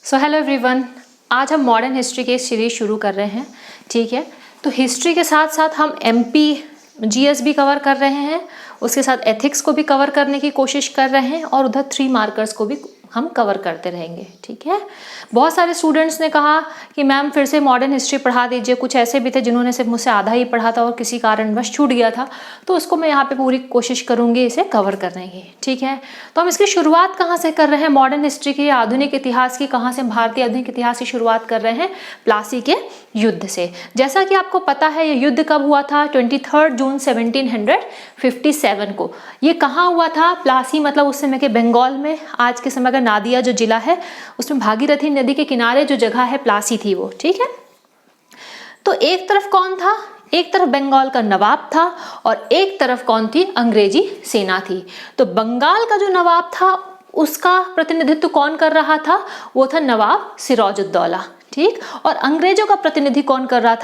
Hello everyone, आज हम modern history की सीरीज शुरू कर रहे हैं। ठीक है, तो हिस्ट्री के साथ साथ हम एमपी जीएस भी कवर कर रहे हैं, उसके साथ एथिक्स को भी कवर करने की कोशिश कर रहे हैं और उधर 3 मार्कर्स को भी हम कवर करते रहेंगे। ठीक है, बहुत सारे स्टूडेंट्स ने कहा कि मैम फिर से मॉडर्न हिस्ट्री पढ़ा दीजिए। कुछ ऐसे भी थे जिन्होंने सिर्फ मुझसे आधा ही पढ़ा था और किसी कारणवश छूट गया था, तो उसको मैं यहाँ पे पूरी कोशिश करूँगी इसे कवर करने की। ठीक है, तो हम इसकी शुरुआत कहाँ से कर रहे हैं? मॉडर्न हिस्ट्री की, आधुनिक इतिहास की, कहाँ से? भारतीय आधुनिक इतिहास की शुरुआत कर रहे हैं प्लासी के युद्ध से। जैसा कि आपको पता है, ये युद्ध कब हुआ था? 23 जून 1757 को। ये कहाँ हुआ था? प्लासी मतलब उस समय के बंगाल में, आज के समय का नादिया जो जिला है उसमें भागीरथी नदी के किनारे जो जगह है प्लासी थी वो। ठीक है, तो एक तरफ कौन था? एक तरफ बंगाल का नवाब था और एक तरफ कौन थी? अंग्रेजी सेना थी। तो बंगाल का जो नवाब था उसका प्रतिनिधित्व कौन कर रहा था? वो था नवाब सिराजुद्दौला। ठीक, और अंग्रेजों का प्रतिनिधित्व कौन कर रहा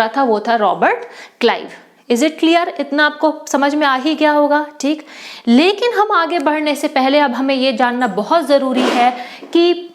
था? वो था Robert Clive. Is it clear? इतना आपको समझ में आ ही गया होगा। ठीक, लेकिन हम आगे बढ़ने से पहले अब हमें ये जानना बहुत जरूरी है कि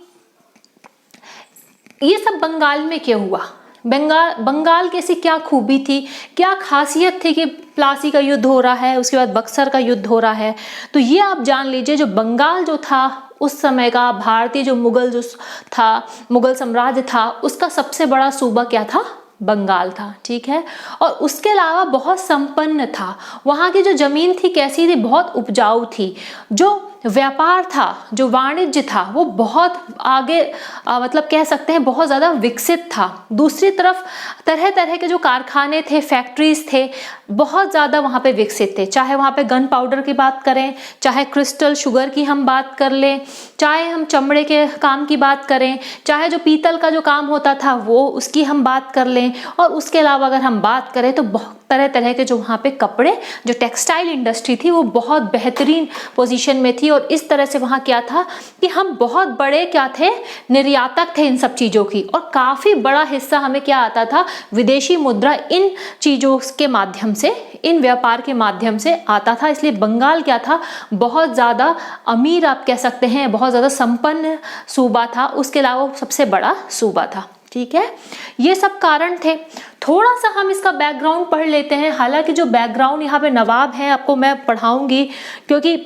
ये सब बंगाल में क्यों हुआ। बंगाल की ऐसी क्या खूबी थी, क्या खासियत थी कि प्लासी का युद्ध हो रहा है, उसके बाद बक्सर का युद्ध हो रहा है? तो ये आप जान लीजिए, जो बंगाल जो था उस समय का भारतीय जो मुगल साम्राज्य था, उसका सबसे बड़ा सूबा क्या था? बंगाल था। ठीक है, और उसके अलावा बहुत संपन्न था। वहाँ की जो जमीन थी कैसी थी? बहुत उपजाऊ थी। जो व्यापार था, जो वाणिज्य था, वो बहुत आगे मतलब कह सकते हैं बहुत ज़्यादा विकसित था। दूसरी तरफ तरह तरह के जो कारखाने थे, फैक्ट्रीज थे, बहुत ज़्यादा वहाँ पे विकसित थे। चाहे वहाँ पे गन पाउडर की बात करें, चाहे क्रिस्टल शुगर की हम बात कर लें, चाहे हम चमड़े के काम की बात करें, चाहे जो पीतल का जो काम होता था वो उसकी हम बात कर लें, और उसके अलावा अगर हम बात करें तो बहुत तरह तरह के जो वहाँ पे कपड़े, जो टेक्सटाइल इंडस्ट्री थी वो बहुत बेहतरीन पोजीशन में थी। और इस तरह से वहाँ क्या था कि हम बहुत बड़े क्या थे? निर्यातक थे इन सब चीज़ों की, और काफ़ी बड़ा हिस्सा हमें क्या आता था? विदेशी मुद्रा इन चीज़ों के माध्यम से, इन व्यापार के माध्यम से आता था। इसलिए बंगाल क्या था? बहुत ज़्यादा अमीर आप कह सकते हैं, बहुत ज़्यादा संपन्न सूबा था, उसके अलावा सबसे बड़ा सूबा था। ठीक है, ये सब कारण थे। थोड़ा सा हम इसका बैकग्राउंड पढ़ लेते हैं। हालांकि जो बैकग्राउंड यहाँ पे नवाब है आपको मैं पढ़ाऊंगी, क्योंकि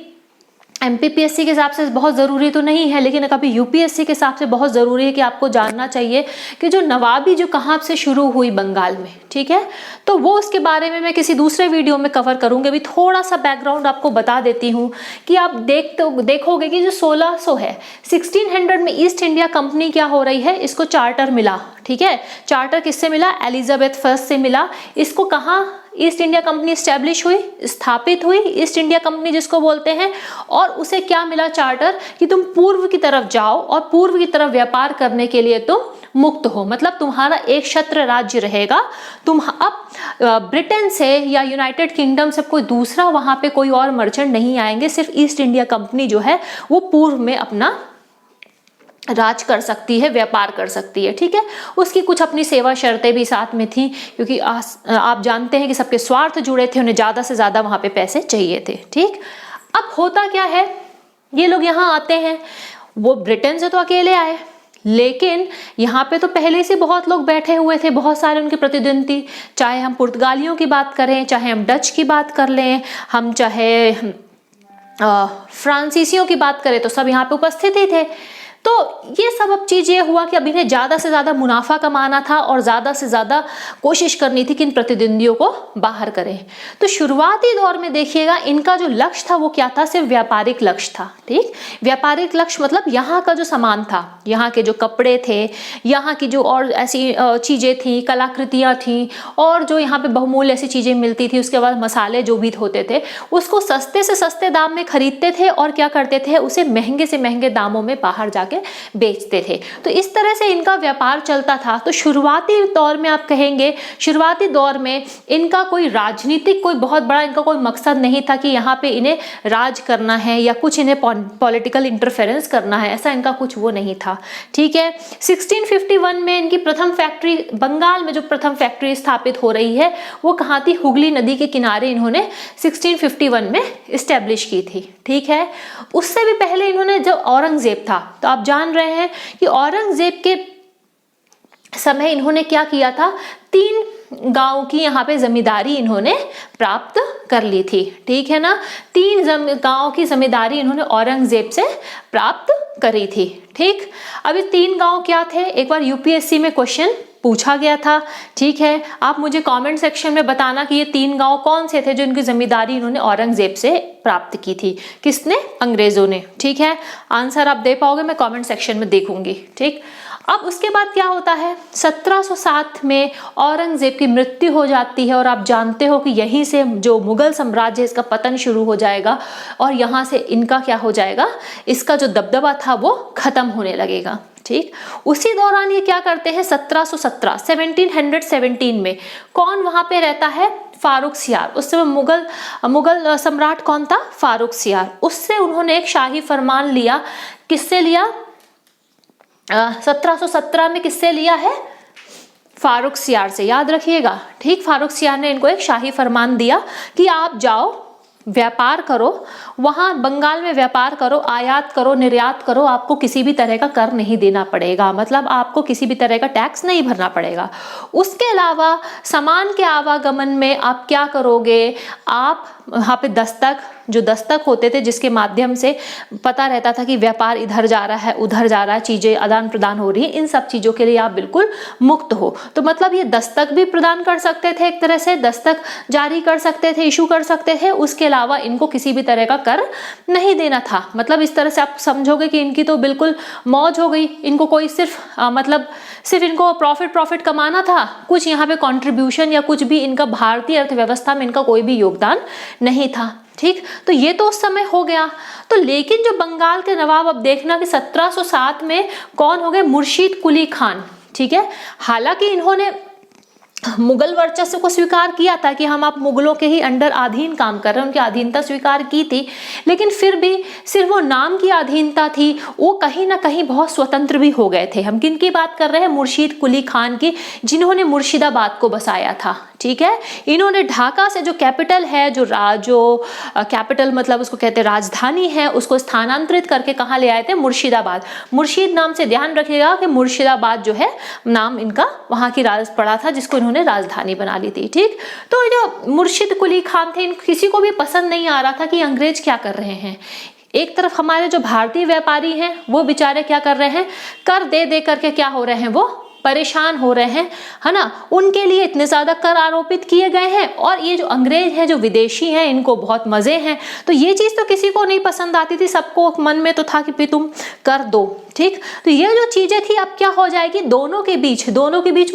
एमपीपीएससी के हिसाब से बहुत ज़रूरी तो नहीं है, लेकिन कभी यूपीएससी के हिसाब से बहुत ज़रूरी है कि आपको जानना चाहिए कि जो नवाबी जो कहाँ से शुरू हुई बंगाल में। ठीक है, तो वो उसके बारे में मैं किसी दूसरे वीडियो में कवर करूँगी। अभी थोड़ा सा बैकग्राउंड आपको बता देती हूँ कि आप देखोगे कि जो 1600 है, 1600 में ईस्ट इंडिया कंपनी क्या हो रही है? इसको चार्टर मिला। ठीक है, चार्टर किससे मिला? एलिजाबेथ फर्स्ट से मिला। इसको कहाँ ईस्ट इंडिया कंपनी स्टैब्लिश हुई, स्थापित हुई, ईस्ट इंडिया कंपनी जिसको बोलते हैं। और उसे क्या मिला? चार्टर, कि तुम पूर्व की तरफ जाओ और पूर्व की तरफ व्यापार करने के लिए तुम मुक्त हो, मतलब तुम्हारा एक छत्र राज्य रहेगा। तुम अब ब्रिटेन से या यूनाइटेड किंगडम से कोई दूसरा वहां पे कोई और मर्चेंट नहीं आएंगे, सिर्फ ईस्ट इंडिया कंपनी जो है वो पूर्व में अपना राज कर सकती है, व्यापार कर सकती है। ठीक है, उसकी कुछ अपनी सेवा शर्तें भी साथ में थी, क्योंकि आप जानते हैं कि सबके स्वार्थ जुड़े थे, उन्हें ज़्यादा से ज़्यादा वहाँ पे पैसे चाहिए थे। ठीक, अब होता क्या है, ये लोग यहाँ आते हैं, वो ब्रिटेन से तो अकेले आए, लेकिन यहाँ पे तो पहले से बहुत लोग बैठे हुए थे, बहुत सारे उनके प्रतिद्वंदी। चाहे हम पुर्तगालियों की बात करें, चाहे हम डच की बात कर लें, हम चाहे फ्रांसीसियों की बात करें, तो सब यहाँ पे उपस्थित ही थे। तो ये सब अब चीज़ ये हुआ कि अब इन्हें ज़्यादा से ज़्यादा मुनाफा कमाना था और ज़्यादा से ज़्यादा कोशिश करनी थी कि इन प्रतिद्वंदियों को बाहर करें। तो शुरुआती दौर में देखिएगा इनका जो लक्ष्य था वो क्या था? सिर्फ व्यापारिक लक्ष्य था। ठीक, व्यापारिक लक्ष्य मतलब यहाँ का जो सामान था, यहाँ के जो कपड़े थे, यहाँ की जो और ऐसी चीज़ें थी, कलाकृतियाँ थी, और जो यहाँ पे बहुमूल्य ऐसी चीज़ें मिलती थी, उसके बाद मसाले जो भी होते थे उसको सस्ते से सस्ते दाम में खरीदते थे और क्या करते थे? उसे महंगे से महंगे दामों में बाहर जाके बेचते थे। तो इस तरह से इनका व्यापार चलता था। तो शुरुआती दौर में आप कहेंगे, शुरुआती दौर में इनका कोई राजनीतिक कोई बहुत बड़ा इनका कोई मकसद नहीं था कि यहाँ पे इन्हें राज करना है या कुछ इन्हें पॉलिटिकल इंटरफेरेंस करना है, ऐसा इनका कुछ वो नहीं था। ठीक है, 1651 में इनकी प्रथम फैक्ट्री, बंगाल में जो प्रथम फैक्ट्री स्थापित हो रही है वो कहाँ थी? हुगली नदी के किनारे इन्होंने 1651 में इस्टेब्लिश की थी। ठीक है, उससे भी पहले इन्होंने, जब औरंगजेब था, तो आप आप जान रहे हैं कि औरंगजेब के समय इन्होंने क्या किया था, 3 गांव की यहाँ पे जमींदारी इन्होंने प्राप्त कर ली थी, ठीक है ना। 3 गांव की जमींदारी इन्होंने औरंगजेब से प्राप्त करी थी, ठीक। अभी 3 गांव क्या थे, एक बार यूपीएससी में क्वेश्चन पूछा गया था, ठीक है। आप मुझे कमेंट सेक्शन में बताना कि ये 3 गांव कौन से थे जो इनकी जमींदारी इन्होंने औरंगजेब से प्राप्त की थी, किसने, अंग्रेजों ने, ठीक है। आंसर आप दे पाओगे, मैं कमेंट सेक्शन में देखूंगी, ठीक। अब उसके बाद क्या होता है, 1707 में औरंगजेब की मृत्यु हो जाती है और आप जानते हो कि यहीं से जो मुगल साम्राज्य इसका पतन शुरू हो जाएगा और यहाँ से इनका क्या हो जाएगा, इसका जो दबदबा था वो खत्म होने लगेगा, ठीक। उसी दौरान ये क्या करते हैं, 1717 में कौन वहां पे रहता है, फारूक सियार। उस समय मुगल सम्राट कौन था, फारूक सियार। उससे उन्होंने एक शाही फरमान लिया, किससे लिया, 1717 में किससे लिया है, फारूक सियार से, याद रखिएगा, ठीक। फारूक सियार ने इनको एक शाही फरमान दिया कि आप जाओ व्यापार करो, वहां बंगाल में व्यापार करो, आयात करो, निर्यात करो, आपको किसी भी तरह का कर नहीं देना पड़ेगा, मतलब आपको किसी भी तरह का टैक्स नहीं भरना पड़ेगा। उसके अलावा सामान के आवागमन में आप क्या करोगे, आप वहाँ पे जो दस्तक होते थे जिसके माध्यम से पता रहता था कि व्यापार इधर जा रहा है उधर जा रहा है, चीजें आदान प्रदान हो रही है, इन सब चीजों के लिए आप बिल्कुल मुक्त हो। तो मतलब ये दस्तक भी प्रदान कर सकते थे, एक तरह से दस्तक जारी कर सकते थे, इशू कर सकते थे। उसके अलावा इनको किसी भी तरह का कर नहीं देना था। मतलब इस तरह से आप समझोगे कि इनकी तो बिल्कुल मौज हो गई, इनको कोई सिर्फ इनको प्रॉफिट कमाना था, कुछ यहाँ पे कंट्रीब्यूशन या कुछ भी इनका भारतीय अर्थव्यवस्था में इनका कोई भी योगदान नहीं था, ठीक। तो ये तो उस समय हो गया। तो लेकिन जो बंगाल के नवाब, अब देखना कि 1707 में कौन हो गए, मुर्शीद कुली खान, ठीक है। हालांकि इन्होंने मुगल वर्चस्व को स्वीकार किया था कि हम आप मुगलों के ही अंडर अधीन काम कर रहे हैं, उनकी अधीनता स्वीकार की थी, लेकिन फिर भी सिर्फ वो नाम की अधीनता थी, वो कहीं ना कहीं बहुत स्वतंत्र भी हो गए थे। हम किन की बात कर रहे हैं, मुर्शीद कुली खान की, जिन्होंने मुर्शिदाबाद को बसाया था, ठीक है। इन्होंने ढाका से जो कैपिटल है, जो कैपिटल मतलब उसको कहते हैं राजधानी है, उसको स्थानांतरित करके कहाँ ले आए थे, मुर्शिदाबाद। मुर्शीद नाम से ध्यान रखिएगा कि मुर्शिदाबाद जो है नाम इनका वहां की राज पड़ा था, जिसको इन्होंने राजधानी बना ली थी, ठीक। तो जो मुर्शीद कुली खान थे, किसी को भी पसंद नहीं आ रहा था कि अंग्रेज क्या कर रहे हैं। एक तरफ हमारे जो भारतीय व्यापारी हैं वो बेचारे क्या कर रहे हैं, कर दे दे करके क्या हो रहे हैं, वो परेशान हो रहे हैं, है ना। उनके लिए इतने ज्यादा कर आरोपित किए गए हैं और ये जो अंग्रेज हैं, जो विदेशी हैं, इनको बहुत मजे हैं। तो ये चीज तो किसी को नहीं पसंद आती थी, सबको मन में तो था कि तुम कर दो, ठीक। तो ये जो चीजें थी अब क्या हो जाएगी, दोनों के बीच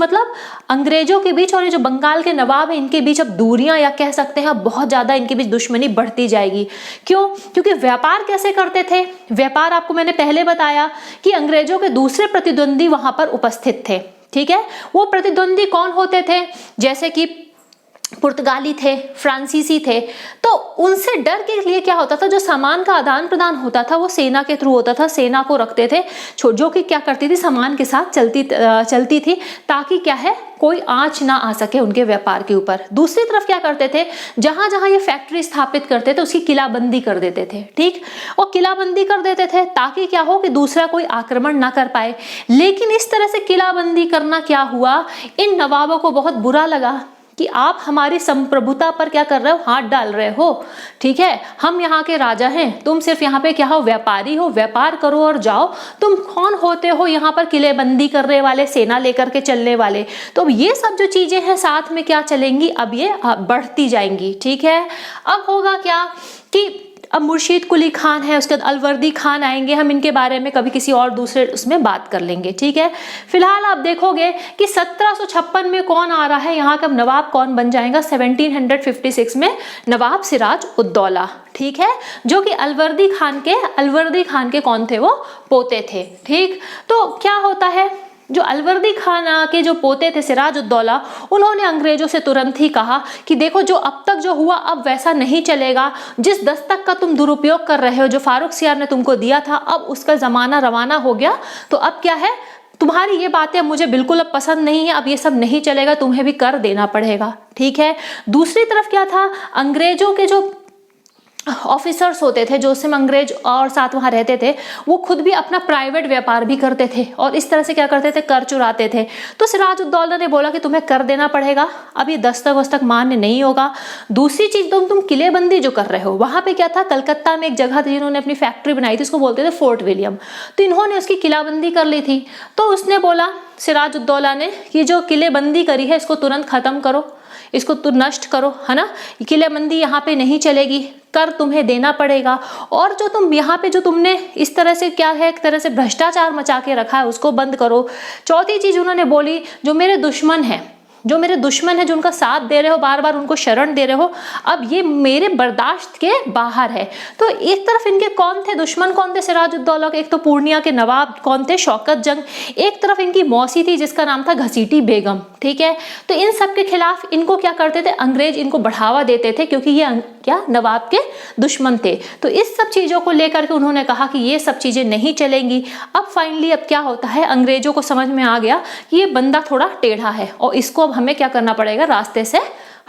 मतलब अंग्रेजों के बीच और ये जो बंगाल के नवाब है इनके बीच अब दूरियां, या कह सकते हैं अब बहुत ज्यादा इनके बीच दुश्मनी बढ़ती जाएगी। क्यों, क्योंकि व्यापार कैसे करते थे, व्यापार आपको मैंने पहले बताया कि अंग्रेजों के दूसरे प्रतिद्वंदी वहां पर उपस्थित थे, ठीक है। वो प्रतिद्वंदी कौन होते थे, जैसे कि पुर्तगाली थे, फ्रांसीसी थे। तो उनसे डर के लिए क्या होता था, जो सामान का आदान प्रदान होता था वो सेना के थ्रू होता था, सेना को रखते थे जो कि क्या करती थी, सामान के साथ चलती थी, ताकि क्या है, कोई आंच ना आ सके उनके व्यापार के ऊपर। दूसरी तरफ क्या करते थे, जहां जहां ये फैक्ट्री स्थापित करते थे उसकी किलाबंदी कर देते थे, ठीक। और किलाबंदी कर देते थे ताकि क्या हो कि दूसरा कोई आक्रमण ना कर पाए। लेकिन इस तरह से किलाबंदी करना क्या हुआ, इन नवाबों को बहुत बुरा लगा कि आप हमारी संप्रभुता पर क्या कर रहे हो, हाथ डाल रहे हो, ठीक है। हम यहाँ के राजा हैं, तुम सिर्फ यहाँ पे क्या हो, व्यापारी हो, व्यापार करो और जाओ। तुम कौन होते हो यहाँ पर किलेबंदी करने वाले, सेना लेकर के चलने वाले। तो अब ये सब जो चीजें हैं साथ में क्या चलेंगी, अब ये बढ़ती जाएंगी, ठीक है। अब होगा क्या कि अब मुर्शीद कुली खान है, उसके बाद अलवर्दी खान आएंगे, हम इनके बारे में कभी किसी और दूसरे उसमें बात कर लेंगे, ठीक है। फिलहाल आप देखोगे कि 1756 में कौन आ रहा है, यहाँ का नवाब कौन बन जाएगा, 1756 में नवाब सिराज उद दौला, ठीक है, जो कि अलवर्दी खान के कौन थे, वो पोते थे, ठीक। तो क्या होता है, जो अलवर्दी खान के जो पोते थे सिराज उद दौला, उन्होंने अंग्रेजों से तुरंत ही कहा कि देखो जो अब तक जो हुआ अब वैसा नहीं चलेगा, जिस दस्तक का तुम दुरुपयोग कर रहे हो, जो फारूक सियार ने तुमको दिया था, अब उसका जमाना रवाना हो गया। तो अब क्या है, तुम्हारी ये बातें मुझे बिल्कुल अब पसंद नहीं है, अब ये सब नहीं चलेगा, तुम्हें भी कर देना पड़ेगा, ठीक है। दूसरी तरफ क्या था, अंग्रेजों के जो ऑफिसर्स होते थे जो उस समय अंग्रेज और साथ वहाँ रहते थे, वो खुद भी अपना प्राइवेट व्यापार भी करते थे और इस तरह से क्या करते थे, कर चुराते थे। तो सिराजुद्दौला ने बोला कि तुम्हें कर देना पड़ेगा, अब ये दस्तक वस्तक मान्य नहीं होगा। दूसरी चीज, तुम किलेबंदी जो कर रहे हो, वहाँ पे क्या था, कलकत्ता में एक जगह थी जिन्होंने अपनी फैक्ट्री बनाई थी, उसको बोलते थे फोर्ट विलियम। तो इन्होंने उसकी किलाबंदी कर ली थी। तो उसने बोला सिराजुद्दौला ने कि जो किलेबंदी करी है इसको तुरंत खत्म करो, इसको तो नष्ट करो, है ना, किलेबंदी यहाँ पे नहीं चलेगी, कर तुम्हें देना पड़ेगा। और जो तुम यहाँ पे जो तुमने इस तरह से क्या है, एक तरह से भ्रष्टाचार मचा के रखा है, उसको बंद करो। चौथी चीज उन्होंने बोली, जो मेरे दुश्मन है, जो उनका साथ दे रहे हो, बार बार उनको शरण दे रहे हो, अब ये मेरे बर्दाश्त के बाहर है। तो एक तरफ इनके कौन थे दुश्मन, कौन थे सिराजुद्दौला के, एक तो पूर्णिया के नवाब कौन थे, शौकत जंग, एक तरफ इनकी मौसी थी जिसका नाम था घसीटी बेगम, ठीक है। तो इन सब के खिलाफ इनको क्या करते थे, अंग्रेज इनको बढ़ावा देते थे क्योंकि ये क्या नवाब के दुश्मन थे। तो इस सब चीजों को लेकर के उन्होंने कहा कि ये सब चीजें नहीं चलेंगी। अब फाइनली अब क्या होता है, अंग्रेजों को समझ में आ गया कि ये बंदा थोड़ा टेढ़ा है और इसको अब हमें क्या करना पड़ेगा, रास्ते से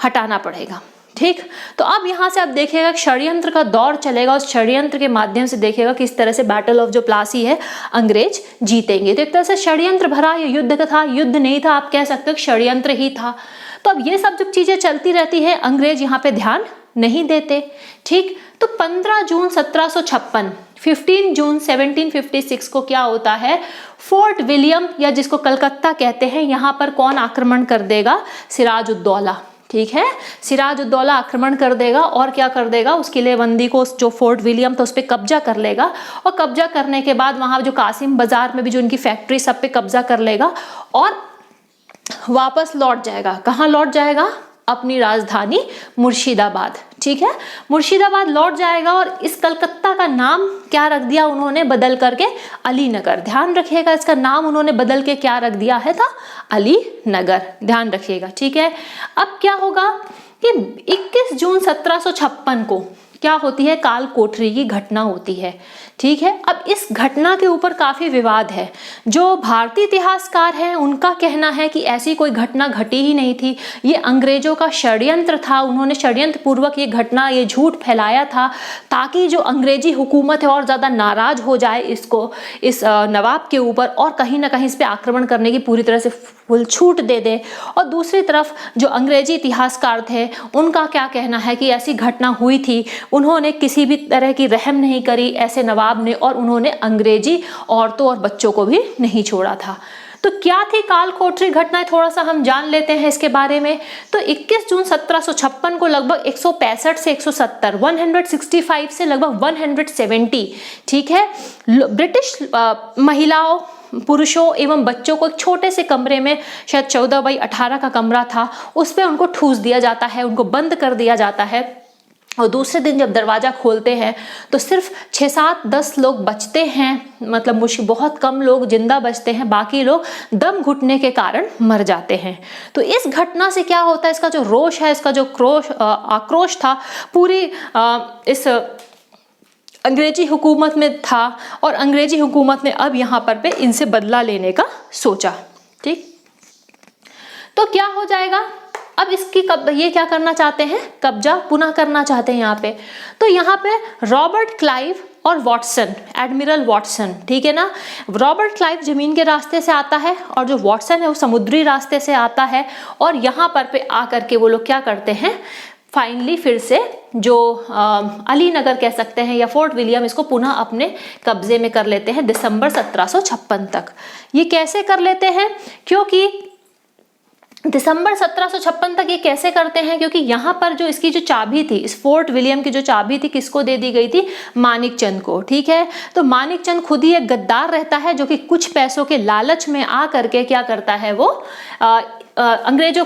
हटाना पड़ेगा, ठीक। तो अब यहाँ से आप देखिएगा षड्यंत्र का दौर चलेगा, उस षड्यंत्र के माध्यम से देखिएगा किस तरह से बैटल ऑफ जो प्लासी है अंग्रेज जीतेंगे। तो एक तरह से षड्यंत्र भरा ये युद्ध था, युद्ध नहीं था, आप कह सकते हो षड्यंत्र ही था। तो अब ये सब जब चीजें चलती रहती है, अंग्रेज यहाँ पे ध्यान नहीं देते, ठीक। तो 15 जून 1756, 15 जून 1756 को क्या होता है, फोर्ट विलियम या जिसको कलकत्ता कहते हैं, यहाँ पर कौन आक्रमण कर देगा, सिराजुद्दौला, ठीक है। सिराजुद्दौला आक्रमण कर देगा और क्या कर देगा, उस किलेबंदी को, जो फोर्ट विलियम था उस पर कब्जा कर लेगा और कब्जा करने के बाद वहां जो कासिम बाजार में भी जो उनकी फैक्ट्री, सब पे कब्जा कर लेगा और वापस लौट जाएगा। कहाँ लौट जाएगा, अपनी राजधानी मुर्शिदाबाद, ठीक है, मुर्शिदाबाद लौट जाएगा। और इस कलकत्ता का नाम क्या रख दिया उन्होंने, बदल करके अली नगर। ध्यान रखिएगा, इसका नाम उन्होंने बदल के क्या रख दिया है, था अली नगर, ध्यान रखिएगा, ठीक है। अब क्या होगा कि 21 जून 1756 को क्या होती है, काल कोठरी की घटना होती है, ठीक है। अब इस घटना के ऊपर काफी विवाद है। जो भारतीय इतिहासकार हैं उनका कहना है कि ऐसी कोई घटना घटी ही नहीं थी, ये अंग्रेजों का षड्यंत्र था, उन्होंने षड्यंत्र पूर्वक ये घटना, ये झूठ फैलाया था ताकि जो अंग्रेजी हुकूमत है और ज्यादा नाराज हो जाए इस नवाब के ऊपर और कहीं ना कहीं इस पे आक्रमण करने की पूरी तरह से फुल छूट दे दे। और दूसरी तरफ जो अंग्रेजी इतिहासकार थे उनका क्या कहना है कि ऐसी घटना हुई थी, उन्होंने किसी भी तरह की रहम नहीं करी ऐसे नवाब ने और उन्होंने अंग्रेजी औरतों और बच्चों को भी नहीं छोड़ा था। तो क्या थी काल कोठरी घटनाएं, थोड़ा सा हम जान लेते हैं इसके बारे में। तो 21 जून 1756 को लगभग 165 से 170, 165 से लगभग 170, ठीक है, ब्रिटिश महिलाओं, पुरुषों एवं बच्चों को एक छोटे से कमरे में, शायद 14x18 का कमरा था, उस पर उनको ठूस दिया जाता है, उनको बंद कर दिया जाता है। और दूसरे दिन जब दरवाजा खोलते हैं तो सिर्फ 6-7-10 लोग बचते हैं, मतलब मुश्किल बहुत कम लोग जिंदा बचते हैं, बाकी लोग दम घुटने के कारण मर जाते हैं। तो इस घटना से क्या होता है, इसका जो रोष है, इसका जो आक्रोश था पूरी इस अंग्रेजी हुकूमत में था और अंग्रेजी हुकूमत ने अब यहाँ पर पे इनसे बदला लेने का सोचा, ठीक। तो क्या हो जाएगा, अब इसकी ये क्या करना चाहते हैं, कब्जा पुनः करना चाहते हैं यहाँ पे। तो यहाँ पे रॉबर्ट क्लाइव और वॉटसन, एडमिरल वॉटसन, ठीक है ना। रॉबर्ट क्लाइव जमीन के रास्ते से आता है और जो वॉटसन है वो समुद्री रास्ते से आता है और यहाँ पर पे आकर के वो लोग क्या करते हैं, फाइनली फिर से जो अली नगर कह सकते हैं या फोर्ट विलियम, इसको पुनः अपने कब्जे में कर लेते हैं दिसंबर 1756 तक। ये कैसे कर लेते हैं, क्योंकि दिसंबर 1756 तक ये कैसे करते हैं, क्योंकि यहाँ पर जो इसकी जो चाबी थी, इस फोर्ट विलियम की जो चाबी थी, किसको दे दी गई थी, मानिक चंद को, ठीक है। तो मानिक चंद खुद ही एक गद्दार रहता है जो कि कुछ पैसों के लालच में आ करके क्या करता है, वो अंग्रेजों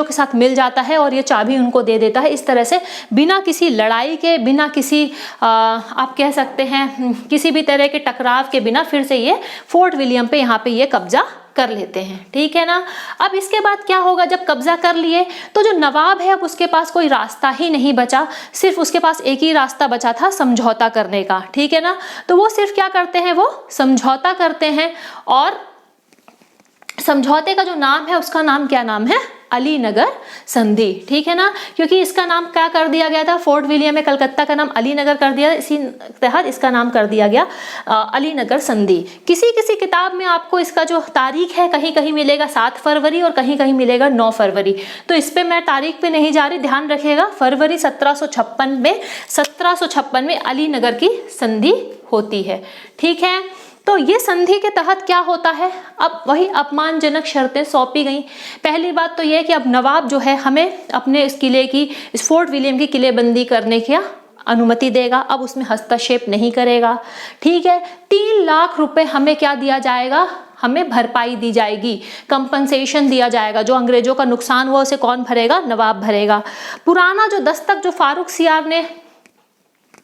के साथ मिल जाता है और ये चाबी उनको दे देता है। इस तरह से बिना किसी लड़ाई के, बिना किसी आप कह सकते हैं किसी भी तरह के टकराव के बिना फिर से ये फोर्ट विलियम पे यहाँ पे ये कब्जा कर लेते हैं, ठीक है ना। अब इसके बाद क्या होगा, जब कब्जा कर लिए तो जो नवाब है अब उसके पास कोई रास्ता ही नहीं बचा, सिर्फ उसके पास एक ही रास्ता बचा था, समझौता करने का, ठीक है ना। तो वो सिर्फ क्या करते हैं, वो समझौता करते हैं और समझौते का जो नाम है उसका नाम क्या नाम है, अलीनगर संधि, ठीक है ना, क्योंकि इसका नाम क्या कर दिया गया था, फोर्ट विलियम में कलकत्ता का नाम अलीनगर कर दिया, इसी तहत इसका नाम कर दिया गया अलीनगर संधि। किसी किसी किताब में आपको इसका जो तारीख है कहीं कहीं मिलेगा 7 फरवरी और कहीं कहीं मिलेगा 9 फरवरी, तो इस पे मैं तारीख पे नहीं जा रही, ध्यान रखिएगा। फरवरी 1756 में अलीनगर की संधि होती है, ठीक है। तो ये संधि के तहत क्या होता है, अब वही अपमानजनक शर्तें सौंपी गई। पहली बात तो यह कि अब नवाब जो है हमें अपने इस किले की, इस फोर्ट विलियम की किलेबंदी करने की अनुमति देगा, अब उसमें हस्तक्षेप नहीं करेगा, ठीक है। 3 लाख रुपए हमें क्या दिया जाएगा, हमें भरपाई दी जाएगी, कंपनसेशन दिया जाएगा। जो अंग्रेजों का नुकसान हुआ उसे कौन भरेगा, नवाब भरेगा। पुराना जो दस्तक जो फारूक सियार ने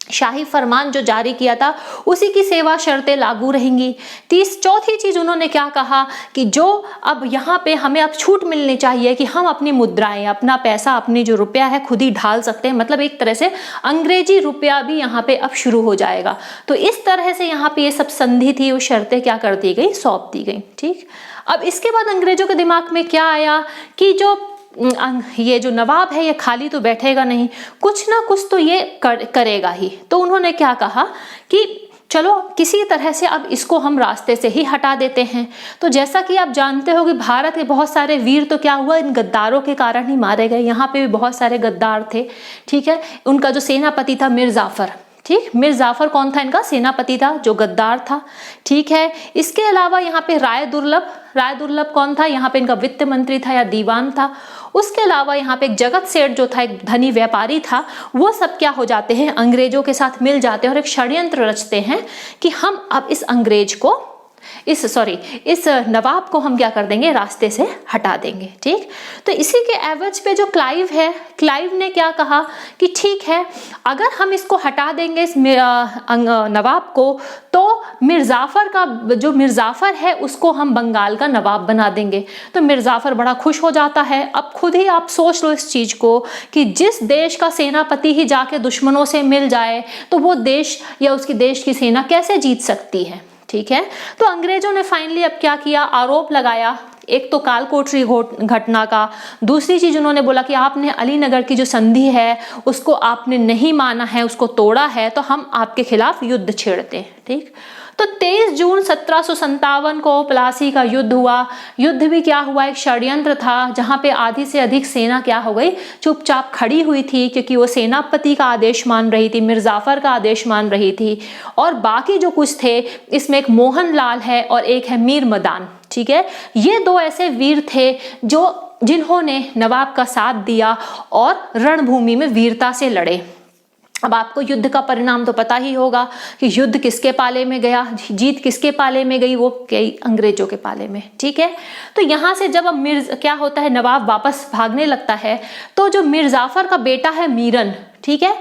शाही फरमान जो जारी किया था उसी की सेवा शर्तें लागू रहेंगी। चौथी चीज उन्होंने क्या कहा कि जो अब यहाँ पे हमें अब छूट मिलनी चाहिए कि हम अपनी मुद्राएं, अपना पैसा, अपनी जो रुपया है खुद ही ढाल सकते हैं, मतलब एक तरह से अंग्रेजी रुपया भी यहाँ पे अब शुरू हो जाएगा। तो इस तरह से यहाँ पे ये सब संधि थी, वो शर्तें क्या कर दी गई, सौंप दी गई, ठीक। अब इसके बाद अंग्रेजों के दिमाग में क्या आया कि ये जो नवाब है ये खाली तो बैठेगा नहीं, कुछ ना कुछ तो ये करेगा ही। तो उन्होंने क्या कहा कि चलो किसी तरह से अब इसको हम रास्ते से ही हटा देते हैं। तो जैसा कि आप जानते हो कि भारत के बहुत सारे वीर तो क्या हुआ, इन गद्दारों के कारण ही मारे गए। यहाँ पे भी बहुत सारे गद्दार थे, ठीक है। उनका जो सेनापति था मीर जाफर, ठीक, मीर जाफर कौन था, इनका सेनापति था जो गद्दार था, ठीक है। इसके अलावा यहाँ पे राय दुर्लभ कौन था, यहाँ पे इनका वित्त मंत्री था या दीवान था। उसके अलावा यहाँ पे एक जगत सेठ जो था, एक धनी व्यापारी था। वो सब क्या हो जाते हैं, अंग्रेजों के साथ मिल जाते हैं और एक षड्यंत्र रचते हैं कि हम अब इस अंग्रेज को, इस नवाब को हम क्या कर देंगे, रास्ते से हटा देंगे, ठीक। तो इसी के एवज पे जो क्लाइव है, क्लाइव ने क्या कहा कि ठीक है, अगर हम इसको हटा देंगे इस नवाब को, तो जो मिर्जाफर है उसको हम बंगाल का नवाब बना देंगे। तो मिर्जाफर बड़ा खुश हो जाता है। अब खुद ही आप सोच लो इस चीज को कि जिस देश का सेनापति ही जाके दुश्मनों से मिल जाए तो वो देश या उसकी देश की सेना कैसे जीत सकती है, ठीक है। तो अंग्रेजों ने फाइनली अब क्या किया, आरोप लगाया, एक तो कालकोठरी घटना का, दूसरी चीज उन्होंने बोला कि आपने अलीनगर की जो संधि है उसको आपने नहीं माना है, उसको तोड़ा है, तो हम आपके खिलाफ युद्ध छेड़ते हैं, ठीक। तो 23 जून 1757 को प्लासी का युद्ध हुआ। युद्ध भी क्या हुआ, एक षड्यंत्र था जहां पे आधी से अधिक सेना क्या हो गई, चुपचाप खड़ी हुई थी, क्योंकि वो सेनापति का आदेश मान रही थी, मिर जाफर का आदेश मान रही थी। और बाकी जो कुछ थे, इसमें एक मोहन लाल है और एक है मीर मदान, ठीक है। ये 2 ऐसे वीर थे जिन्होंने नवाब का साथ दिया और रणभूमि में वीरता से लड़े। अब आपको युद्ध का परिणाम तो पता ही होगा कि युद्ध किसके पाले में गया, जीत किसके पाले में गई, वो कई अंग्रेजों के पाले में, ठीक है। तो यहाँ से जब अब क्या होता है, नवाब वापस भागने लगता है, तो जो मीर जाफर का बेटा है मीरन, ठीक है,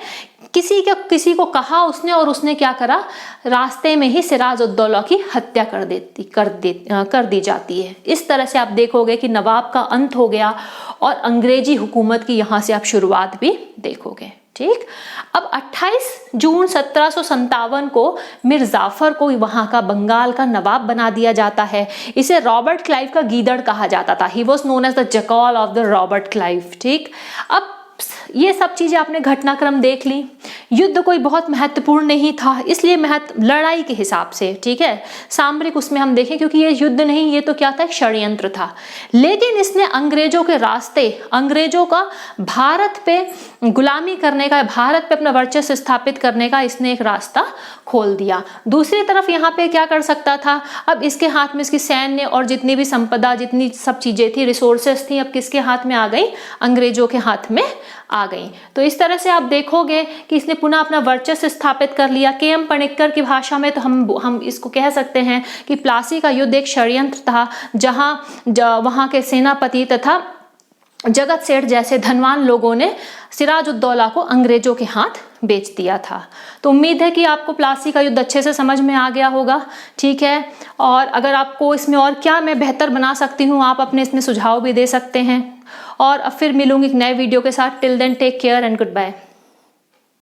किसी को कहा उसने, और उसने क्या करा, रास्ते में ही सिराजुद्दौला की हत्या कर दी जाती है। इस तरह से आप देखोगे कि नवाब का अंत हो गया और अंग्रेजी हुकूमत की यहाँ से आप शुरुआत भी देखोगे, ठीक। अब 28 जून 1757 को मीर जाफर को वहां का बंगाल का नवाब बना दिया जाता है। इसे रॉबर्ट क्लाइव का गीदड़ कहा जाता था, he was known as the jackal of the Robert Clive, ठीक। अब ये सब चीजें आपने घटनाक्रम देख ली। युद्ध कोई बहुत महत्वपूर्ण नहीं था, इसलिए लड़ाई के हिसाब से, ठीक है, सामरिक उसमें हम देखें, क्योंकि ये युद्ध नहीं, ये तो क्या था, एक षड्यंत्र था। लेकिन इसने अंग्रेजों के रास्ते, अंग्रेजों का भारत पे गुलामी करने का, भारत पे अपना वर्चस्व स्थापित करने का इसने एक रास्ता खोल दिया। दूसरी तरफ यहाँ पे क्या कर सकता था, अब इसके हाथ में इसकी सैन्य और जितनी भी संपदा, जितनी सब चीजें थी, रिसोर्सेस थी, अब किसके हाथ में आ गई, अंग्रेजों के हाथ में आ गई। तो इस तरह से आप देखोगे कि इसने पुनः अपना वर्चस्व स्थापित कर लिया। के.एम. पणिक्कर की भाषा में तो हम इसको कह सकते हैं कि प्लासी का युद्ध एक षड्यंत्र था, जहां वहां के सेनापति तथा जगत सेठ जैसे धनवान लोगों ने सिराजुद्दौला को अंग्रेजों के हाथ बेच दिया था। तो उम्मीद है कि आपको प्लासी का युद्ध अच्छे से समझ में आ गया होगा, ठीक है। और अगर आपको इसमें और क्या मैं बेहतर बना सकती हूँ, आप अपने इसमें सुझाव भी दे सकते हैं। और अब फिर मिलूंगी एक नए वीडियो के साथ। Till then take care and good bye.